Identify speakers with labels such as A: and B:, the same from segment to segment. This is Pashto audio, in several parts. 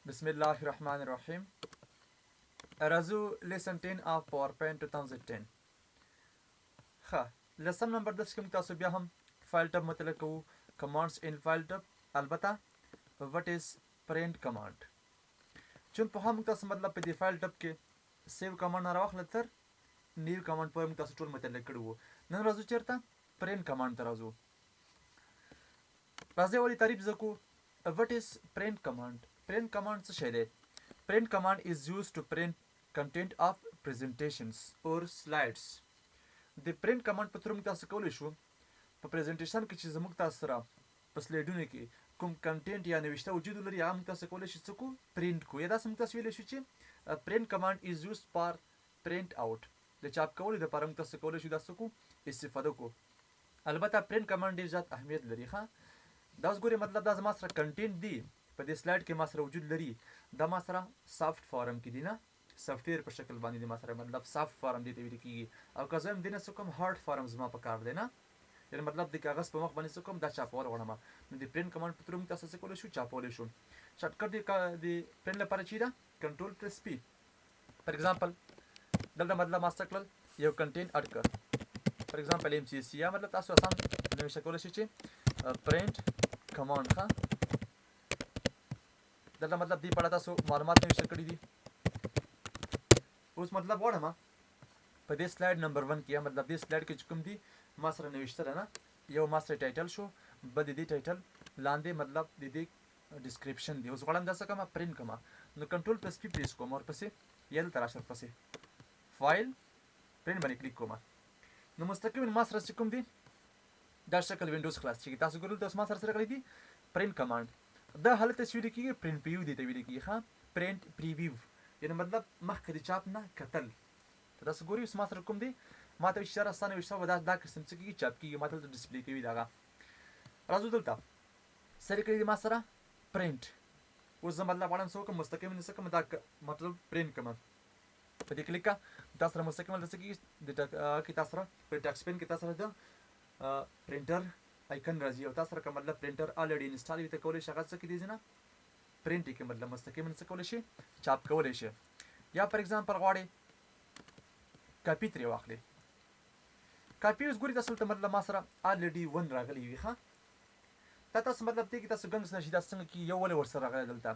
A: Bismillahirrahmanirrahim. Razu lesson 10 of PowerPoint 2010. ښه لسم نمبر درس کې موږ تاسو بیا هم فایل ټب مطالعه کوو. کمانډس ان فایل ټب البته وټ از پرنٹ کمانډ چون په هم موږ تاسو مطلب په دې فایل ټب کې سیو کمانډ نه راوخله تر نیو کمانډ پورې موږ تاسو ټول مطالعه کړي وو. نن راځو چېرته پرنٹ کمانډ ته راځو. راځئ ولې تعریف زده کوو. وټ از پرنٹ کمانډ. پرنٹ کمانډ څه شی دی؟ Print command is used to print content of presentations or slides. د print command په تور موږ تاسو کولی شو په پریزنټیشن کې چې زموږ تاسو سره په سلایډونو کې کوم کنټینټ یا نوشته وجود لري هغه موږ تاسو کولی شو څه کو پرینټ کو. یا داسې موږ تاسو ویلی شو چې print command is used for print out. د چاپ کولو دپاره موږ تاسو کولی شو دا څه کو استفاده کو. البته print command ډېر زیات اهمیت لري. ښه دا اوس ګورئ مطلب دا زما سره کنټینټ دی په دې سلایډ کې ما سره وجود لري. دا ما سره سافت فارم کې دی نه سافټویر په شکل باندې دی ما سره مطلب سافت فارم دی ته ویل کېږي. او که زه هم دی نه څه کوم هارډ فارم زما په کار دی نه یعنې مطلب د کاغذ په مخ باندې څه کوم دا چاپول غواړم نو د پرنټ کمانډ په تور موږ تاسو څه کولی شو چاپولی شو. شارټکټ د پرنټ لپاره چې ده کنټرول پرس پی. فار ایگزامپل دلته مطلب ما څه کړل یو کنټینټ اډ کړ فار ایگزامپل ایم سی سی یا مطلب تاسو آسان نوشته کولی شئ چې پرنټ کمانډ. ښه دلته مطلب دې په اړه تاسو معلومات نوشته کړي دي. اوس مطلب غواړم په دې سلایډ نمبر 1 کې یا مطلب دې سلایډ کې چې کوم دي ما سره نوشته ده نه یو ما سره ټایټل شو بل د دې ټایټل لاندې مطلب د دې ډسکرپشن دی. اوس غواړم دا څه کومه پرنټ کومه نو کنټرول پلس پی پریس کوم او پسې یا دلته راشه پسې فایل پرنټ باندې کلیک کوم نو مستقیما ما سره چې کوم دی دا شکل وینډوز خلاص کېږي. تاسو ګورئ تاسو ما سره راغلی دي پرنټ کمانډ. دا حالت ته ویل کېږي پرنټ پریویو دی ته ویل کېږي. ښه پرنټ پریویو یعنې مطلب مخکې د چاپ نه کتل. تاسو ګورئ اوس ما سره کوم دی ما ته اشاره ستا نوشته وه دا قسم څه کېږي چاپ کېږي ما ته دلته ډسپلې کوي دغه. راځو دلته سر کړی دی ما سره پرنټ. اوس زه مطلب غواړم څه وکړم مستقیما څه کړم دا مطلب پرنټ کړم په دې کلیک کړه تاسو سره مستقیما دلته څه کېږي د کې تاسو سره په ټچ پین کې تاسو سره د پرنټر آیکن راځي او تاسو سره که مطلب پرنټر الریډي انسټال وي ته کولی شي هغه څه کېدی نه پرنټ یې کې مطلب مستقیما څه کولی شي چاپ کولی شي. یا فار ایگزامپل غواړئ کاپي ترې واخلئ. کاپي اوس ګورئ تاسو دلته مطلب ما سره الریډي 1 راغلی وي. ښه دا تاسو مطلب دې کې تاسو ګنګس نه شي دا څنګه کې یو ولې ورسره راغلی دلته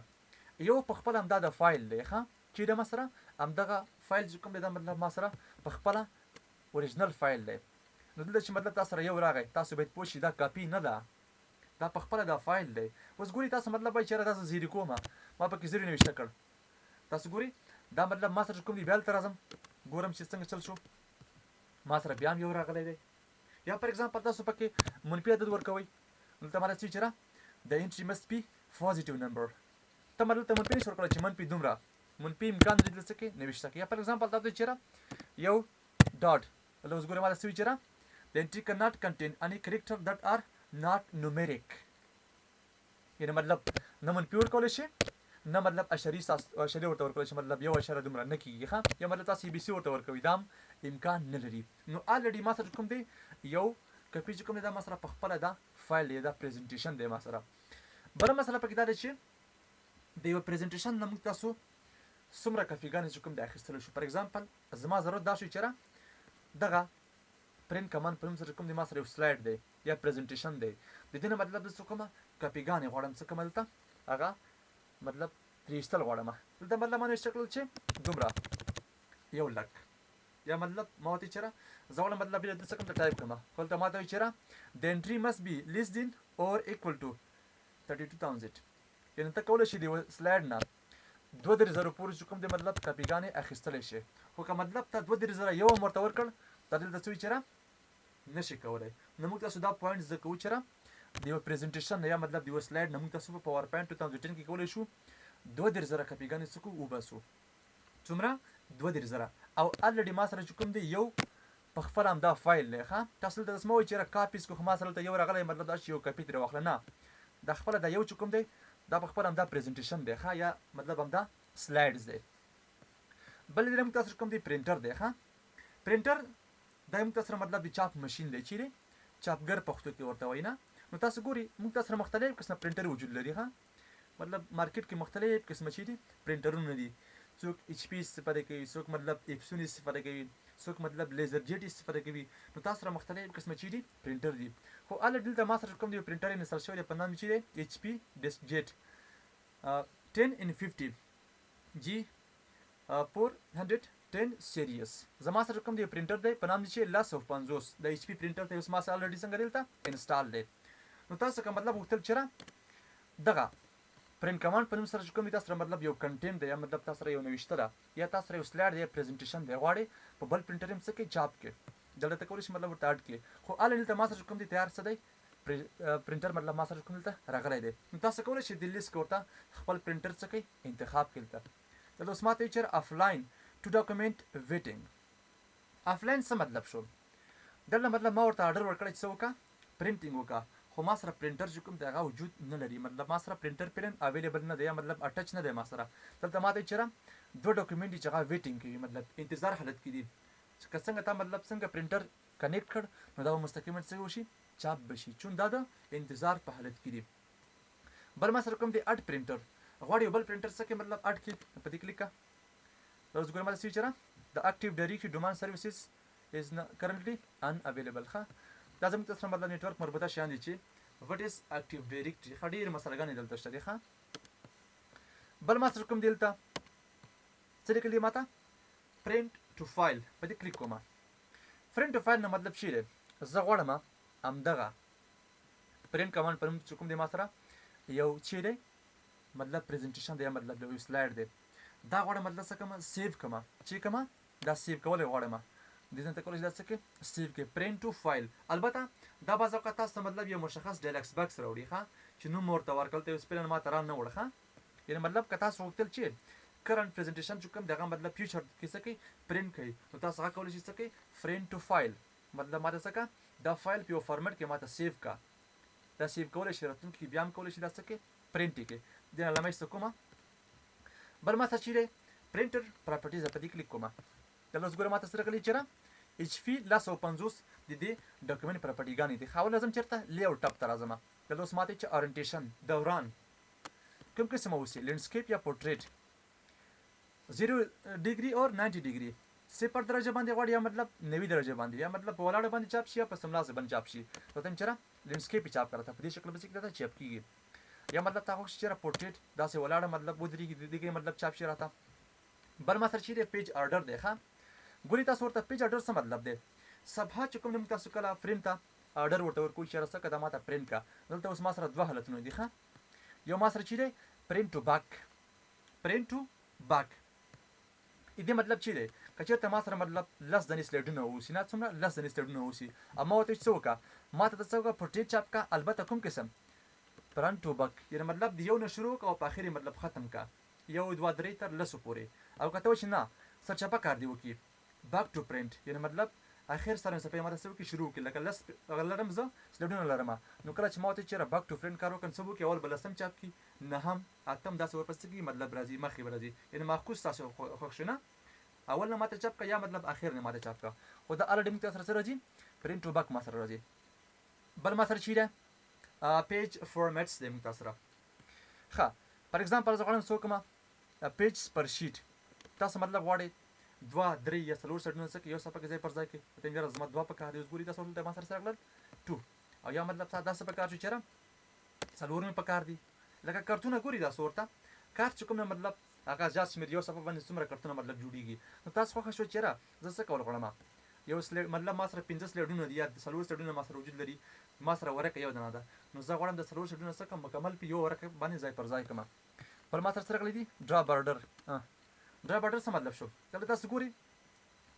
A: یو په خپله همدا د فایل دی. ښه چې د ما سره همدغه فایل چې کوم دی دا مطلب ما سره په خپله اوریجنل فایل دی. نو دلته چې مطلب تاسو سره یو راغی تاسو باید پوه شئ دا کاپي نه ده دا په خپله دا فایل دی. اوس ګورئ تاسو مطلب وایي چېرې دا زه زیري کوم ما پکې زیري نوشته کړ. تاسو ګورئ دا مطلب ما سره کوم دی بیا دلته راځم ګورم چې څنګه چل شو ما سره بیا هم یو راغلی دی. یا فار ایگزامپل تاسو پکې منفي عدد ورکوئ دلته ما راځي چېرې د انټري مست بي پوزیټیو نمبر ته ما دلته منفي نشي ورکولی چې منفي دومره منفي امکان لري دلته څه کې نوشته کړي. یا فار ایگزامپل دا دوی چېرې یو ډاټ دلته اوس ګورئ ما داسې وي چېرې The entry cannot contain any character that are not numeric. یعنې مطلب نه منفي ورکولی شي نه مطلب اشري ورته ورکولی شي مطلب یو اشره دومره نه کېږي. ښه یا مطلب تاسو ABC ورته ورکوئ دا هم امکان نه لري. نو الریډي ما سره کوم دی یو کپي چې کوم دی دا ما سره په خپله دا فایل دی دا پریزنټیشن دی ما سره. بله مسله پکې دا دی چې د یوه پریزنټیشن نه موږ تاسو څومره کاپیګانې چې کوم دی اخیستلی شو. فار ایگزامپل زما ضرورت دا شو چېرې دغه پرنټ کمانډ په نوم سره کوم دی ما سره یو سلایډ دی یا پریزنټیشن دی د دې نه مطلب د څه کومه کاپیګانې غواړم څه کومه دلته هغه مطلب پرې ایستل غواړم. دلته مطلب ما نوشته کړل چې دومره 1,00,000 یا مطلب ما ورته چېرې زه غواړم مطلب بیا دلته څه کوم ته ټایپ کړم خو دلته ما ته وایي چېرې د انټري مست بي لیس دین اور ایکول ټو 32,000 یعنې ته کولی شي د یوه سلایډ نه 2,000 پورې چې کوم دی مطلب کاپیګانې اخیستلی شي. خو که مطلب ته 2,000 یو هم ورته ورکړ دا دلته څه وي چېرې نشي کولی. نو موږ تاسو دا پوینټ زده کوو چېرې د یوه پریزنټیشن نه یا مطلب د یوه سلایډ نه موږ تاسو په پاور پوینټ 2010 کې کولی شو 2,000 کاپیګانې څه کوو وباسو. څومره 2,000 او الریډي ما سره چې کوم دی یو په خپله همدا فایل دی. ښه تاسو دلته داسې مه وایئ چېرې کاپیز کو خو ما سره دلته یو راغلی مطلب دا چې یو کاپي ترې واخله نه دا خپله دا یو چې کوم دی دا په خپله همدا پریزنټیشن دی. ښه یا مطلب همدا سلایډز دی. بل دې موږ تاسو کوم دی پرنټر دی. ښه پرنټر دا موږ تاسو سره مطلب د چاپ مشین دی چیرې چاپګر پښتو کې ورته وایي نه. نو تاسو ګورئ موږ تاسو سره مختلف قسمه پرنټر وجود لري. ښه مطلب مارکیټ کې مختلف قسمه چي دي پرنټرونه دي څوک ایچ پی استفاده کوي څوک مطلب اپسون استفاده کوي څوک مطلب لیزر جیټ استفاده کوي نو تاسو سره مختلف قسمه چي دي پرنټر دي خو اله دلته ما سره کوم دی پرنټر انسټال شوی دی په نام چي دی ایچ پی ډیسک جیټ 10 ان 50 جی 410 سیریس زما سره کوم دی پرنټر دی په نام چې 150 د ایچ پی پرنټر ته اوس ما سره الریډي څنګه دلته انسټال دی نو تاسو کوم مطلب وختل چیرې دغه پرنټ کمانډ په نوم سره کوم تاسو سره مطلب یو کنټینټ دی یا مطلب تاسو سره یو نوښته ده یا تاسو سره یو سلایډ دی پریزنټیشن دی غواړي په بل پرنټر هم څه کې چاپ کې دلته کولای شي مطلب ورته اډ کې خو اله دلته ما سره کوم دی تیار څه دی پرنټر مطلب ما سره کوم دلته راغلی دی نو تاسو کولای شئ د لیست کې ورته خپل پرنټر څه کوي انتخاب کړئ دلته اوس ماته چیر افلاین ټو ډاکومنٹ ویټینګ افلاین څه مطلب شو دلته مطلب ما ورته آرډر ورکړی چې څه وکړه پرنټینګ وکړه خو ما سره پرنټر چې کوم دی هغه وجود نه لري مطلب ما سره پرنټر پرن اویلیبل نه دی مطلب اټچ نه دی ما سره دلته ما ته چیرې دوه ډاکومنټ چې هغه ویټینګ کوي مطلب انتظار حالت کې دي چې څنګه تا مطلب څنګه پرنټر کنیکټ کړ نو دا مستقیما څه وشي چاپ بشي چون دا د انتظار په حالت کې دي بل ما سره کوم دی اډ پرنټر غواړي بل پرنټر څه کې مطلب اډ کې په دې کلیک کا اوس ګورم ما څه چیرې د اکټیو ډایریکټری ډومین سرویسز از currently unavailable ښه دا زموږ سره مطلب نیټورک مربوطه شیان دي چې what is active directory ښه ډېرې مسلګانې دلته شته دي ښه بل ما سره کوم دلته څه لیکلي ماته print to file په دې کلیک کوم print to file نه مطلب شي دی زه غواړم همدغه print کمانډ پر چې کوم دی ما سره یو چې دی مطلب پریزنټیشن دی مطلب یو سلایډ دی دا غواړم مطلب څه کوم سیو کوم چې کوم دا سیو کول غواړم د دې ته کولای شي دا څه کې سیو کې پرنټ ټو فایل البته دا بعض اوقات تاسو مطلب یو مشخص ډایلکس باکس راوړي ښه چې نوم ورته ورکړل ته سپیلن ما تران نه وړه ښه یعنی مطلب که تاسو وکتل چې کرنٹ پریزنټیشن چې کوم دغه مطلب فیوچر کې څه کوي پرنټ کوي نو تاسو هغه کولای شئ څه کوي فرینټ ټو فایل مطلب ماته څه کا دا فایل په یو فارمیټ کې ماته سیو کا دا سیو کولای شي راتلونکي کې بیا هم کولای شي دا څه کوي پرنټ کې د علامه څه کومه بل ما څه چیرې پرنټر پراپرټیز په دې کلیک کومه د لوس ګوره ماته سره کلی چیرې ایچ پی 150 د دې ډاکومنټ پراپرټیګانې دي خو لازم چیرته لیاوټ ټاپ ته راځم د لوس ماته چې اورینټیشن دوران کوم قسم اوسي لینډسکیپ یا پورټریټ 0 ډیګري او 90 ډیګري صفر درجه باندې غواړي یا مطلب 90 درجه باندې یا مطلب په ولاړ باندې چاپ شي یا په سملاس باندې چاپ شي نو تم چیرې لینډسکیپ چاپ کړه په دې شکل باندې کړه چاپ کیږي یا مطلب تاسو چې پورټریټ دا سه ولاړ مطلب ودرېږي دغه مطلب چاپ شي راته بل ما سره چې پیج آرډر دی ښه ګوري تاسو ورته پیج آرډر څه مطلب دی صفحه چې کوم تاسو کله فریم ته آرډر ورته ورکوي چې راځه کدا ماته پرنټ کا دلته اوس ما سره دوه حالتونه دي ښه یو ما سره چې دی پرنټ ټو باک دې مطلب چې دی کچېرته ما سره مطلب لس دنې سلایډونه اوسي نه څومره لس دنې سلایډونه اوسي اما ورته څه وکړه ما ته څه وکړه پورټریټ چاپ کا البته کوم قسم پرنټ ټو باک یعنی مطلب د یو نه شروع کا او په اخر مطلب ختم کا یو دوه درې تر لسو پورې او کته چې نه سرچپه کار دی وکي باک ټو پرنټ یعنی مطلب اخر سره صفحه ماته سوي کې شروع کی لکه لس غلرم زه سلایډونه لرم نو کله چې ما ته چیرې باک ټو پرنټ کار وکړم سبو کې اول بلسم چاپ کی نه هم اتم داسې ورپسې کی مطلب راځي مخې راځي یعنی ماخوذ تاسو خوښ نه اول نه ماته چاپ کا یا مطلب اخر نه ماته چاپ کا خو دا الډیم تاسو سره راځي پرنټ ټو باک ما سره راځي بل ما سره چیرې پیج فارمیټس دې موږ تاسو را ښه فار ایگزامپل زه غواړم څه کومه پیج پر شیټ تاسو مطلب غواړئ دوه درې یا څلور سټونه څه یو صفحه کې ځای پر ځای کې ته میرا زما دوه په کار دی اوس ګوري تاسو ته ما سره سره کړل 2 او یا مطلب تاسو داسې په کار چې چیرې څلور په کار دی لکه کارتونه ګوري تاسو ورته کار چې کوم مطلب هغه ځاس مې یو صفحه باندې څومره کارتونه مطلب جوړیږي نو تاسو خو شو چیرې زه څه کول غواړم یو سلایډ مطلب ما سره 15 سلایډونه دي یا څلور سلایډونه ما سره وجود لري ما سره ورکه یو دنه ده نو زه غواړم د څلور سلایډونه څخه مکمل په یو ورکه باندې ځای پر ځای کوم پر ما سره کړی دي ډرا بارډر څه مطلب شو کله تاسو ګوري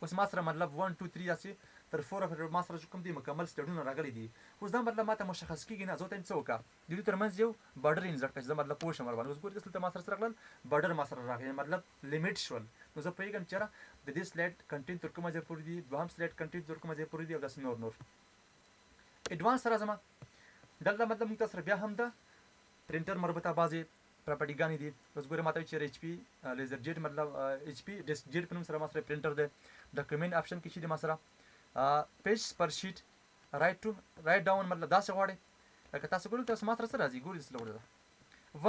A: اوس ما سره مطلب 1 2 3 داسې تر 4 ما سره کوم دي مکمل سټډونه راغلي دي اوس دا مطلب ماته مشخص کیږي نه زه ته څه وکړم د دې ترمنځ یو بارډر انسرټ کړم زه مطلب پوه شم ور باندې اوس ګورئ دلته ما سره راغلل بارډر ما سره راغلی مطلب لیمیټ شول نو زه پیګم چیرې د دې سلایډ کنټینټ تر کومه ځای پورې دي دوهم سلایډ کنټینټ تر کومه ځای پورې دي او داسې نور اډوانس سره زما دلته مطلب موږ تاسو بیا هم دا پرنټر مربوطه بازي پراپرټیګانې دي اوس ګوره ماته چې ایچ پی لیزر جیټ مطلب ایچ پی ډیسک جیټ په نوم سره ما سره پرنټر دی ډاکومنټ آپشن کې چې دی ما سره پیج پر شیټ رائټ ډاون مطلب داسې غواړي لکه تاسو ګورئ تاسو ما سره څه راځي ګورئ داسې لوړ ده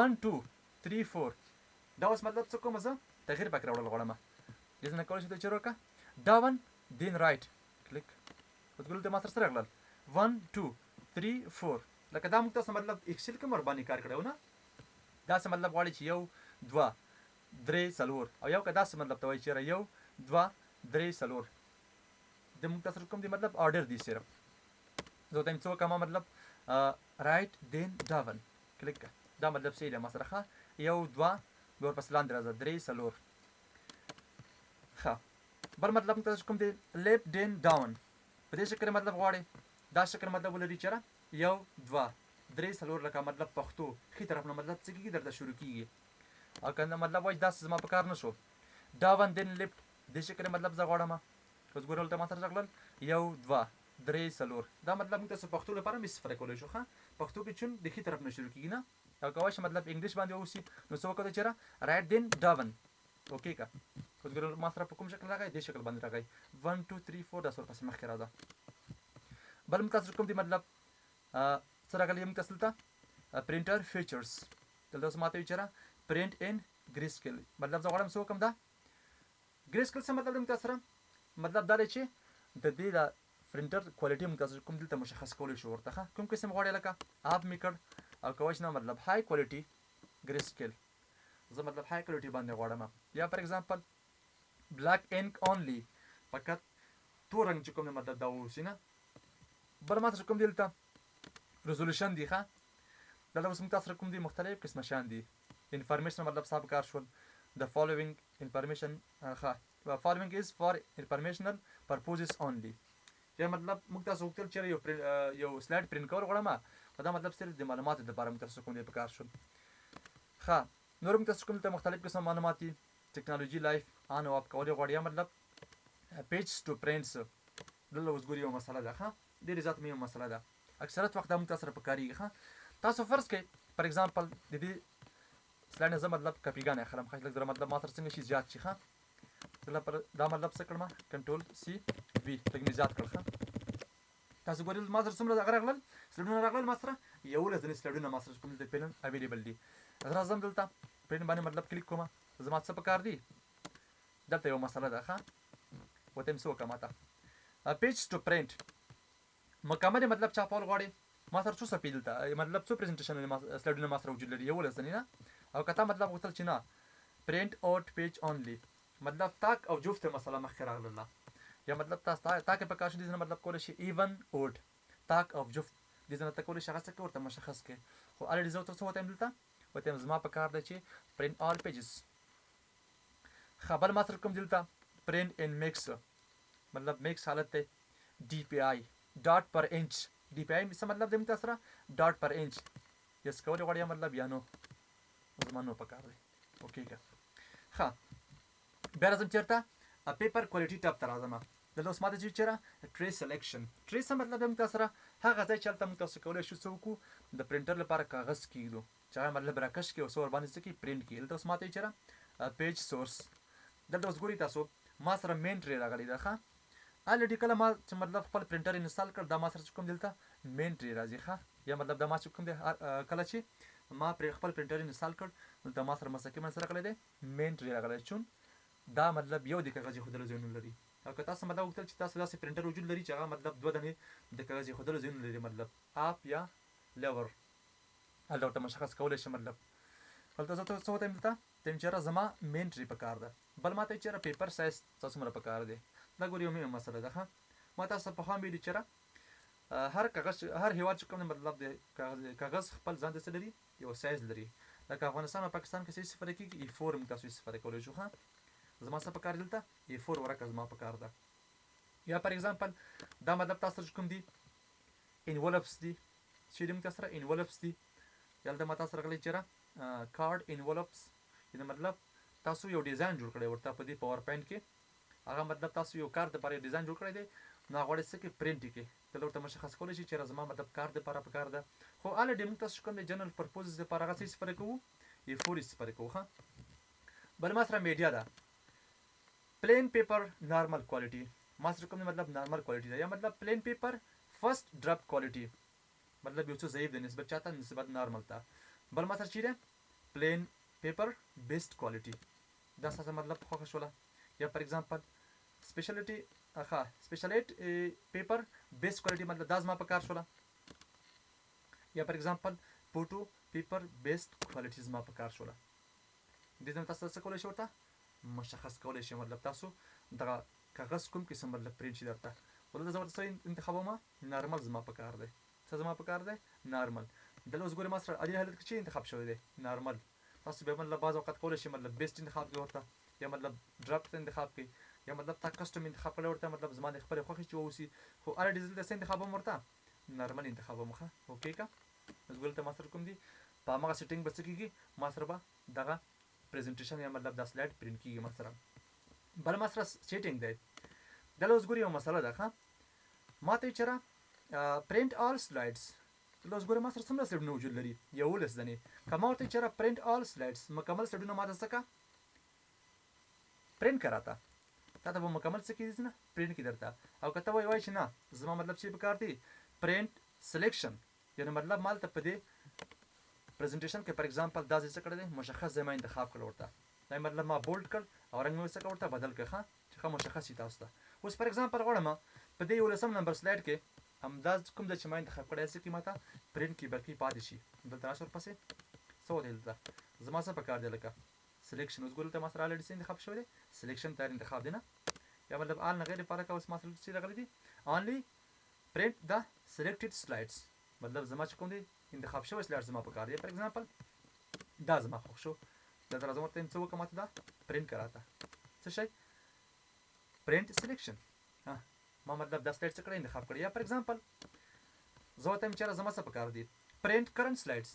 A: 1 2 3 4 دا اوس مطلب څه کوم زه تغیر پکې راوړل غواړم دې نه کولای شي ته چیرې وکړه ډاون دین رایټ کلیک وتګول ته ماستر سره راغلل 1 2 3 4 لکه دا موږ تاسو مطلب ایکسل کې مرباني کار کړو نه دا څه مطلب غواړي چې یو 2 3 4 او یو کدا څه مطلب ته وایي چې یو 2 3 4 د موږ تاسو کوم دی مطلب آرډر دی صرف زه ته څه کوم مطلب رایټ دین ډاون کلیک دا مطلب څه دی مسره یو 2 ور پس لاندې راځه 3 4 ښه بل مطلب تاسو کوم دی لیفت دین ډاون په دې شکل مطلب غواړي دا شکل مطلب ولري چې یو 2 3 4 لکه مطلب پښتو خې طرف نه مطلب څه کیږي درته شروع کیږي او کنه مطلب وای دا زما په کار نشو ډاون دین لیفت دې شکل مطلب زه غواړم اوس ګورل ته ما سره ځغلل یو 2 3 4 دا مطلب موږ تاسو پښتو لپاره مې صفر کولای شو ښه پښتو کې چون د خې طرف نه شروع کیږي نه او کوای شي مطلب انګلیش باندې اوسي نو څه وکړو چې رائټ دین ډاون اوکې کا اوس ګورل ما سره په کوم شکل راغی دې شکل باندې راغی 1 2 3 4 دا سور پس مخ کې راځه بل موږ تاسو کوم دی مطلب سره غلې موږ تاسو ته پرینټر فیچرز دلته سم ماته وچره پرینټ ان ګریسکل مطلب زه غواړم څه وکم دا ګریسکل څه مطلب موږ تاسو سره مطلب دا دی چې د دې د پرینټر کوالټي موږ تاسو کوم دلته مشخص کولی شو ورته کوم قسم غواړئ لکه اپ میکر او کوښښ نه مطلب های کوالټي ګریسکل زه مطلب های کوالټي باندې غواړم یا فار ایگزامپل بلیک انک اونلی فقط تور رنګ چې کوم مطلب دا اوسي نه بل ما تاسو کوم دلته ریزولوشن دی ښه دلته اوس موږ تاسو کوم دي مختلف قسمه شان دي انفارمیشن مطلب صاحب کار شول د فالوینګ انفارمیشن ښه following is for informational purposes only یا مطلب موږ تاسو وکړل چې یو سلاید پرینټ کول غواړم دا مطلب صرف د معلوماتو لپاره موږ تاسو کوم دی په کار شول ښه نور موږ تاسو کوم ته مختلف قسم معلومات دي ټیکنالوژي لایف آن او اپ کول غواړي یا مطلب پیج ټو پرینټس دلته اوس ګوري یو مسله ده ښه ډېرې زیات مهمه مسله ده اکثریت وخت دا موږ تاسو سره په کارېږي ښه تاسو فرض کړئ فار ایگزامپل د دې سلاید نه زه مطلب کاپیګانې اخلم ښه لږ زره مطلب ما سره څنګه شي زیات شي ښه دا مطلب څه کړم کنټرول سی وی لږ مې زیات کړ ښه تاسو ګورئ ما سره څومره دغه راغلل سلاډونه راغلل ما سره 11 ځینې سلاډونه ما سره کوم دلته پلن اویلیبل دي راځم دلته پلن باندې مطلب کلیک کوم زما څه پکار دي دلته یو مسله ده ښه وته مې څه وکړم ماته پیج ټو پرینټ مکمل مطلب چاپول غواړي ما سره څو صفحې دلته مطلب څو پریزنټیشن سلاډونه ما سره وجود لري 11 ځینې نه او کته مطلب غوښتل چې نه پرینټ اوټ پیج اونلی مطلب تاک او جفت مسله مخکې راغله یا مطلب تاسو تاک په کار شو دي مطلب کول شي ایون اوټ تاک او جفت دي نه تکول شي هغه څه ورته مشخص کې خو الریډي زه تاسو وته دلته وته زما په کار دی چې پرینټ آل پیجز خبر ما سره کوم دلته پرینټ ان میکس مطلب میکس حالت ته ډي پی آی ډاټ پر انچ ډي پی آی څه مطلب دی تاسو سره ډاټ پر انچ یس کول غواړی مطلب یا نو زمانو په کار دی اوکې کا ها بیا راځم چیرته پیپر کوالټي ټاپ ته راځم دلته اوس ماته چې چیرې ټری سلیکشن ټری څه مطلب دی تاسو سره هغه ځای چې تاسو تاسو کولای شو څوک د پرینټر لپاره کاغذ کیږي چې هغه مطلب راکش کې او څور باندې څه کې پرینټ کیږي دلته اوس ماته چیرې پیج سورس دلته اوس ګوري تاسو ما سره مین ټری راغلی ده ښه الریډي کله ما چې مطلب خپل پرینټر انسټال کړ دا ما سره کوم دلته مین ټری راځي ښه یا مطلب دا ما چې کوم دی کله چې ما پر خپل پرینټر انسټال کړ دلته ما سره مسکه من سره کړی دی مین ټری راغلی چون دا مطلب یو د کاغذ خودلو ځایونه لري او که تاسو مطلب وکړل چې تاسو داسې پرینټر وجود لري چې هغه مطلب دوه دانې د کاغذ خودلو ځایونه لري مطلب اپ یا لور هلته مشخص کولی شي مطلب هلته زه څه وته دلته تم چېرې زما مین ټری په کار ده بل ماته چېرې پیپر سایز تاسو مره په کار دی دا ګورې یو مهمه مسله ده ښه ما تاسو په خام ویلي چېرې هر کاغذ هر هیواد چې کوم مطلب د کاغذ خپل ځان د څه لري یو سایز لري لکه افغانستان او پاکستان کې څه صفر کېږي ای 4 موږ تاسو صفر کولی شو ښه زما څه په کار دلته ای 4 ورکه زما په کار ده یا فار ایگزامپل دا مطلب تاسو کوم دي انولپس دي چې موږ تاسو سره انولپس دي یا دلته ما تاسو راغلی چېرې کارډ انولپس دا مطلب تاسو یو ډیزاین جوړ کړی ورته په دې پاور پوینټ کې هغه مطلب تاسو یو کار د لپاره ډیزاین جوړ کړی دی نو غواړئ څه کې پرینټ کې دلته ورته مشخص کولی شي چېرې زما مطلب کار د لپاره په کار ده خو الریډي موږ تاسو کوم د جنرال پرپوزز لپاره هغه څه صفر کوو ای 4 صفر کوو ښه بل ما سره میډیا ده پلین پیپر نارمل کوالټي ما سره کوم مطلب نارمل کوالټي ده یا مطلب پلین پیپر فرست ډراپ کوالټي مطلب یو څه ضعیف دی نسبت چاته نسبت نارمل ته بل ما سره چیرې پلین پیپر بیسډ کوالټي دا څه مطلب خوښه شوله. یا فار ایگزامپل سپیشلیټي سپیشلیټ پیپر بیسډ کوالټي مطلب دا زما په کار شوله. یا فار ایگزامپل فوټو پیپر بیسډ کوالټي زما په کار شوله. دې ځنه تاسو څه کولی شئ ورته مشخص کولی شئ مطلب تاسو دغه کاغذ کوم قسم مطلب پرینټ شي درته ولته زه ورته څه انتخابومه نارمل زما په کار دی. څه زما په کار دی نارمل. دلته اوس ګورئ ما سره دې حالت کې چې انتخاب شوی دی نارمل. تاسو بیا مطلب بعض اوقات کولی شئ مطلب بیسټ انتخاب کړئ ورته یا مطلب ډراپ انتخاب کړئ یا مطلب تا کسټم انتخاب کړی ورته مطلب زما د خپلې خوښې چې واوسي خو الریډي زه دلته څه انتخابوم ورته نارمل انتخابوم ښه اوکې که اوس ګورئ ته ما سره کوم دي په هماغه سیټینګ به څه کېږي ما سره به دغه پریزنټیشن یا مطلب دا سلایډ پرینټ کېږي ما سره. بل ما سره سیټینګ دی دلته اوس ګورئ یوه مسله ده ښه ما ته یې چېرې پرینټ آل سلایډس دلته اوس ګورئ ما سره څومره سلایډونه وجود لري 11 ځنې که ما ورته یې چېرې پرینټ آل سلایډس مکمل سلایډونه ما ته څه که پرینټ که راته تا ته به مکمل څه کېږي نه پرینټ کړي درته او که ته وایې چې نه زما مطلب چې په کار دی پرینټ سلیکشن یعنې مطلب ما هلته په دې پریزنټیشن کې فار ایگزامپل دا ځای څه کړی دی مشخص ځای ما انتخاب کړی ورته دا مطلب ما بولډ کړ او رنګ مې څه کړ ورته بدل کړ ښه چې ښه مشخص شي تاسو ته. اوس فار ایگزامپل غواړم په دې 11 نمبر سلایډ کې همدا کوم ځای چې ما انتخاب کړی څه کې ما ته پرینټ کې بلکې پاتې شي دلته راشه ورپسې څه وتی دلته زما څه په کار دی لکه سلیکشن اوس ګورئ دلته ما سره الریډي څه انتخاب شوی دی سلیکشن تیار انتخاب دی نه یا مطلب آل نه غیر لپاره که اوس ما سره څه راغلی دي اونلی پرینټ د سلیکټډ سلایډس مطلب زما چې کوم دی انتخاب شوی سلایډ زما په کار دی. فار ایگزامپل دا زما خوښ شو دلته راځم ورته څه وکړم ماته دا پرینټ که راته څه شی پرینټ سلیکشن ما مطلب دا سلایډ څه کړی انتخاب کړی. یا فار ایگزامپل زه ورته یم چېرې زما څه په کار دي پرینټ کرنټ سلایډس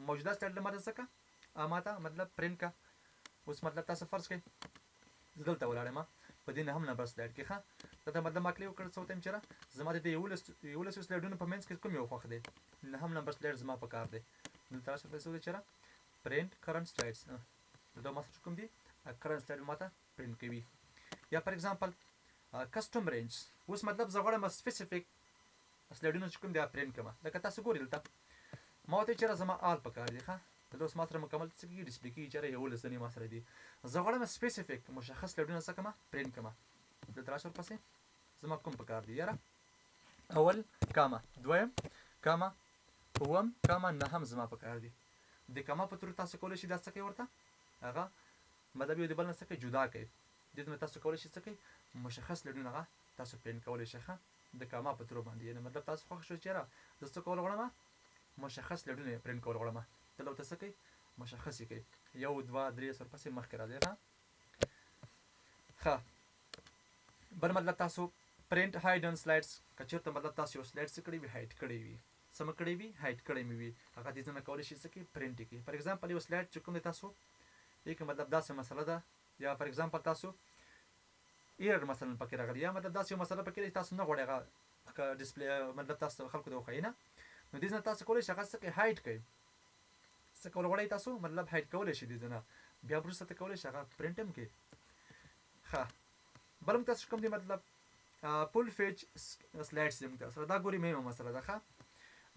A: موجوده سلایډ ماته څه که ماته مطلب پرینټ که. اوس مطلب تاسو فرض کړئ زه دلته ولاړ یم په دې 9 نمبر سلایډ کې ښه دلته مطلب ما کلیک وکړ څه ورته یم چېرې زما د دې 11 سلایډونو په منځ کې کوم یو خوښ دی 9 نمبر سلایډ زما په کار دی. دلته راشه څه وایي چېرې پرینټ کرنټ سلایډس دلته ما سره کوم دي کرنټ سلایډ ماته پرینټ کوي. یا فار ایگزامپل کسټم رینج اوس مطلب زه غواړم سپیسیفیک سلایډونه چې کوم دی پرینټ کړم لکه تاسو ګورئ دلته ما ورته چېرې زما آل په کار دی ښه دلته اوس ما سره مکمل څه کېږي ډسپلې کېږي چېرې 11 ځنې ما سره دي زه غواړم سپیسیفیک مشخص سلایډونه څه کړم پرینټ کړم دلته راشه ورپسې زما کوم په کار دی یاره اول کاما دویم کاما اووم کاما نهم زما په کار دی. د کاما په تور تاسو کولی شئ دا څه کوئ ورته هغه مطلب یو د بل نه څه کوئ جدا کوئ دې ته تاسو کولی شئ څه کوئ مشخص سلایډونه هغه تاسو پرینټ کولی شئ ښه د کاما په تور باندې یعنې مطلب تاسو خوښ شو چېرې زه څه کول غواړم مشخص سلایډونه یې پرینټ کول غواړم دلته ورته څه کوئ مشخص یې کوئ 1 2 3 ورپسې مخکې راځئ ښه بل مطلب تاسو پرینټ هایډ ان سلایډس که چېرته مطلب تاسو یو سلایډ څه کړی وي هایډ کړی وي څه مې کړی وي هایډ کړی مې وي هغه دې ځنه کولی شي څه کړي پرینټ یې کړي. فار ایگزامپل یو سلایډ چې کوم دی تاسو یې مطلب داسې مسله ده یا فار ایگزامپل تاسو ایرر مثلا پکې راغلی یا مطلب داسې یو مسله پکې دی تاسو نه غواړئ هغه ډسپلې مطلب تاسو خلکو ته وښایي نه نو دې ځنه تاسو کولی شئ هغه څه کوئ هایډ کړئ څه کول غواړئ تاسو مطلب هایډ کولی شئ دې ځنه بیا وروسته ته کولی شئ هغه پرینټ هم کړئ ښه. بل هم تاسو کوم دی مطلب فول پیج سلایډس دې موږ سره دا ګورئ مهمه مسله ده ښه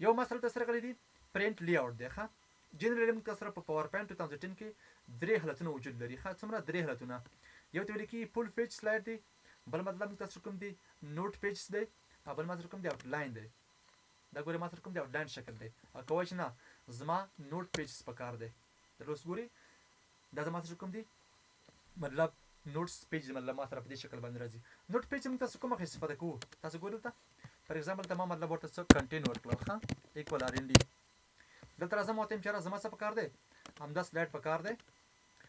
A: یو مسله ته سره غلی دي پرینټ لی آوټ دی ښه جنرالي موږ سره په پاور پوینټ 2010 کې 3 حالتونه وجود لري ښه څومره 3 حالتونه یو ته ویل کېږي فول پیج سلایډ دی بل مطلب موږ تاسو کوم دی نوټ پیج دی او بل ما سره کوم دی آوټ لاین دی دا ګورئ ما سره کوم دی آوټ لاین شکل دی او که وایي چې نه زما نوټ پیجز په کار دی دلته اوس ګورئ دا زما سره کوم دی مطلب نوټس پیج مطلب ما سره په دې شکل باندې راځي نوټ پیج موږ تاسو کومه استفاده کوو تاسو ګورئ دلته فار ایگزامپل ته ما مطلب ورته څه کنټین ورکړل ښه ایکول آر ان ډي دلته راځم ورته یم چېرې زما څه په کار دی همدا سلایډ په کار دی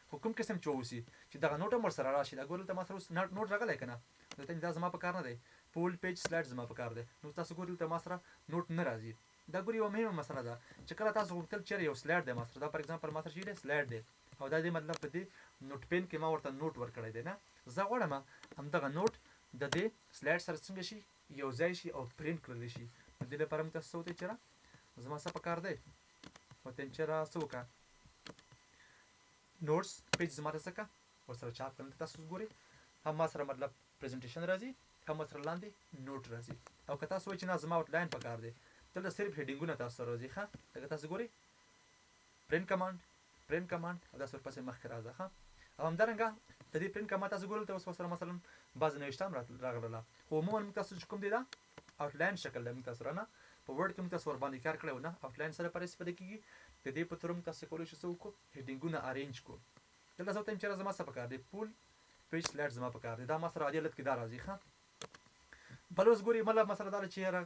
A: خو کوم قسم چې واوسي چې دغه نوټ هم ورسره راشي دا ګورئ دلته ما سره اوس نوټ راغلی که نه دلته دا زما په کار نه دی فول پیج سلایډ زما په کار دی نو تاسو ګورئ دلته ما سره نوټ نه راځي دا ګورئ یوه مهمه مسله ده چې کله تاسو غوښتل چېرې یو سلایډ دی ما سره دا فار ایگزامپل ما سره چې دی سلایډ دی او دا دې مطلب په دې نوټ پین کې ما ورته نوټ ورکړی دی نه زه غواړم همدغه نوټ د دې سلایډ سره څنګه شي یو ځای شي او پرینټ کړلی شي نو دې لپاره موږ تاسو څه وکړئ چېرې زما څه په کار دی ورته یم چېرې څه وکړه نوټس پیج زما ته څه کړه ورسره چاپ کړم تاسو ګورئ هم ما سره مطلب پریزنټیشن راځي هم ما سره لاندې نوټ راځي او که تاسو وایئ چې نه زما آوټ لاین په کار دی دلته صرف هیډینګونه تاسو سره راځي ښه لکه تاسو ګورئ پرینټ کمانډ پرنټ کمانډ او داسې ورپسې مخکې راځه ښه. او همدارنګه د دې پرنټ کمانډ تاسو ګورئ ته اوس ورسره مثلا بعضې نوشته هم راغله، خو عموما موږ تاسو چې کوم دی دا آوټلاین شکل دی موږ تاسو سره نه په ورډ کې موږ تاسو ورباندې کار کړی و نه آوټلاین سره پر استفاده کېږي. د دې په تور موږ تاسو کولی شو څه وکړو هیډینګونه ارینج کړو. دلته زه ورته یم چېرې زما څه پکار دی فول پیج سلایډ زما پکار دی دا ما سره عادي حالت کې دا راځي ښه. بل اوس ګورئ مطلب مسله دا ده چې یاره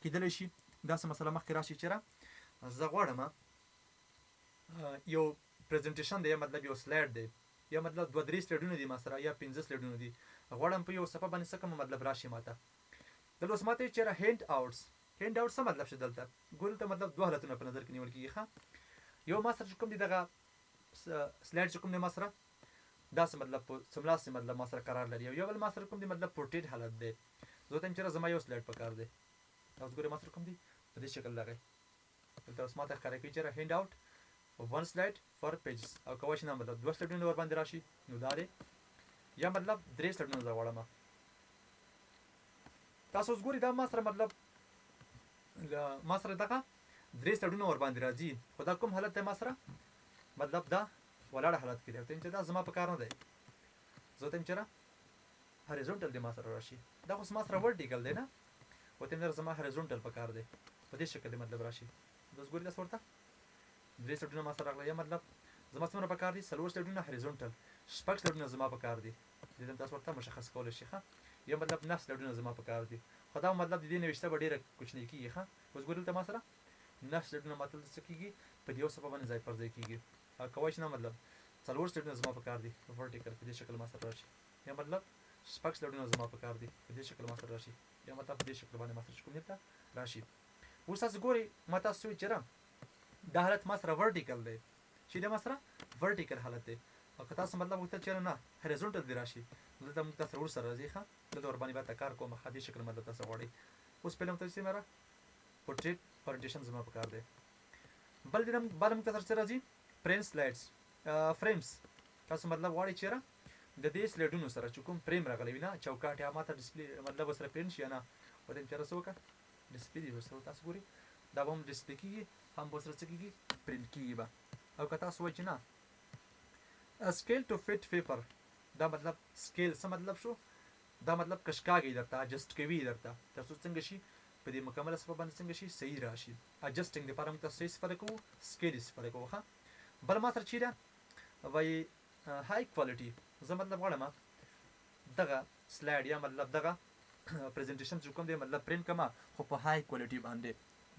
A: کېدلی شي داسې مسله مخکې راشي چېرې زه غواړم یو پریزنټیشن دی یا مطلب یو سلایډ دی یا مطلب 2-3 سلایډونه دي ما سره یا 15 سلایډونه دي غواړم په یو صفحه باندې څه کوم مطلب راشي ماته. دلته اوس ماته چېرې هینډ آوټس هینډ آوټ څه مطلب شي دلته ګورئ دلته مطلب دوه حالتونه په نظر کې نیول کېږي ښه. یو ما سره چې کوم دی دغه سلایډ چې کوم دی ما سره داسې مطلب په څملاستې مطلب ما سره قرار لري او یو بل ما سره کوم دی مطلب پورټریټ حالت دی زه ورته یم چېرې زما یو سلایډ پکار دی. اوس ګورئ ما سره کوم دی په دې شکل راغی دلته اوس ماته ښکاره کوي چېرې هینډ آوټ 1 slide for pages او کولی شي نه مطلب 2 سلایډونه ورباندې راشي نو دا دی یا مطلب 3 سلایډونه زه غواړم. تاسو اوس ګورئ دا ما سره مطلب ما سره دغه 3 سلایډونه ورباندې راځي خو دا کوم حالت دی ما سره مطلب دا ولاړه حالت کې دی ورته یم چې دا زما په کار نه دی زه ورته یم چېرې هریزونټل دی ما سره راشي دا خو ما سره ورټیکل دی نه ورته یم زما هریزونټل په کار دی په دې شکل دی مطلب راشي. اوس ګورئ تاسو ورته 3 سلایډونه ما سره راغله یا مطلب زما څومره پکار دي 4 سلایډونه هریزونټل 6 سلایډونه زما پکار دي دې تاسو ورته مشخص کولی شئ ښه. یا مطلب 9 سلایډونه زما پکار دي خو دا مطلب د دې نوشته به ډېره کوچنۍ کېږي ښه. اوس ګورئ دلته ما سره 9 سلایډونه ماته دلته څه کېږي په دې یو صفحه باندې ځای پر ځای کېږي او کولی شي نه مطلب 4 سلایډونه زما پکار دي ورټیکل په دې شکل ما سره راشي یا مطلب 6 سلایډونه زما پکار دي په دې شکل ما سره راشي یا مطلب په دې شکل باندې ما سره کوم ته راشي. اوس تاسو ګورئ ما تاسو وایي چېرې دا حالت ما سره ورټیکل دی چې دا ما سره ورټیکل حالت دی او که تاسو مطلب غوښتل چېرې نه هریزونټل دی راشي دلته موږ تاسو ورسره راځي ښه دلته ورباندې به کار کوم ښه دې شکل مطلب تاسو غواړئ. اوس پهله موږ ته مېره پورټریټ اورینټیشن زما پکار دی. بل موږ ته سره راځي پرنټ سلایډس فریمز تاسو مطلب غواړئ چېرې د دې سلایډونو سره چې کوم فریم راغلی وي نه چوکاټ یا ماته ډسپلې مطلب ورسره پرنټ شي یا نه ورته یم چېرې څه وکړه ډسپلې دي ورسره تاسو ګورئ دا به هم ډسپلې کېږي هم به سره څه کېږي پرنټ کېږي به. او که تاسو وایئ چې نه سکیل ټو فټ پیپر دا مطلب سکیل څه مطلب شو دا مطلب کشکاږي درته اجسټ کوي درته تر څو څنګه شي په دې مکمله صفحه باندې څنګه شي صحیح راشي. اجسټینګ دپاره موږ تاسو څه استفاده کوو سکیل استفاده کوو ښه. بل ما سره چې ده وایي های کوالټي زه مطلب غواړم دغه سلایډ یا مطلب دغه پریزنټیشن چې کوم دی مطلب پرنټ کړم خو په های کوالټي باندې